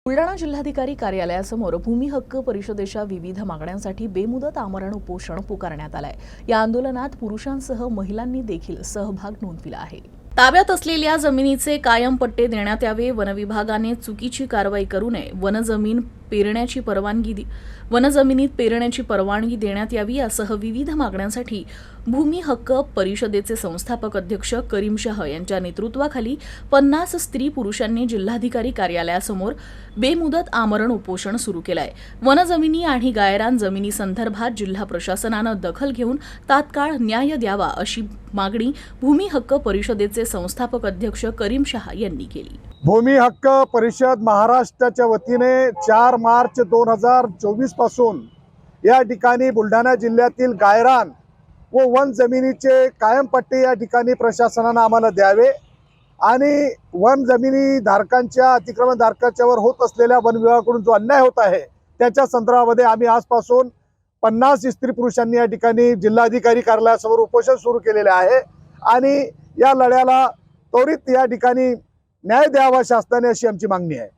बुलढाणा जिल्हाधिकारी कार्यालयासमोर भूमी हक्क परिषदेच्या विविध मागण्यांसाठी बेमुदत आमरण उपोषण पुकारण्यात आलंय। या आंदोलनात पुरुषांसह महिलांनी देखील सहभाग नोंदविला आहे। ताब्यात असलेल्या जमिनीचे कायम पट्टे देण्यात यावे, वनविभागाने चुकीची कारवाई करू नये, वनजमिनीत पेरण्याची परवानगी देण्यात यावी यासह विविध मागण्यांसाठी भूमी हक्क परिषदेचे संस्थापक अध्यक्ष करीम शाह यांच्या नेतृत्वाखाली 50 स्त्री पुरुषांनी जिल्हाधिकारी कार्यालयासमोर बेमुदत आमरण उपोषण सुरू केलंय। वनजमिनी आणि गायरान जमिनी संदर्भात जिल्हा प्रशासनानं दखल घेऊन तात्काळ न्याय द्यावा अशी मागणी भूमी हक्क परिषदेचे संस्थापक अध्यक्ष करीम शाह यांनी केली। भूमी हक्क परिषद महाराष्ट्राच्या वतीने 4 मार्च 2024 पासून या ठिकाणी बुलढाणा जिल्ह्यातील गायरान व वन जमिनीचे कायम पट्टे या ठिकाणी प्रशासनाने आम्हाला द्यावे आणि वन जमिनी धारकांच्या अतिक्रमण धारकांच्यावर होत असलेल्या वन विभागाकडून जो अन्याय होत आहे त्याच्या संदर्भामध्ये आम्ही आजपासून 50 स्त्री पुरुषांनी या ठिकाणी जिल्हाधिकारी कार्यालयासमोर उपोषण सुरू केलेले आहे आणि या लढ्याला त्वरित या ठिकाणी न्याय द्यावा शासनाने अशी आमची मागणी आहे।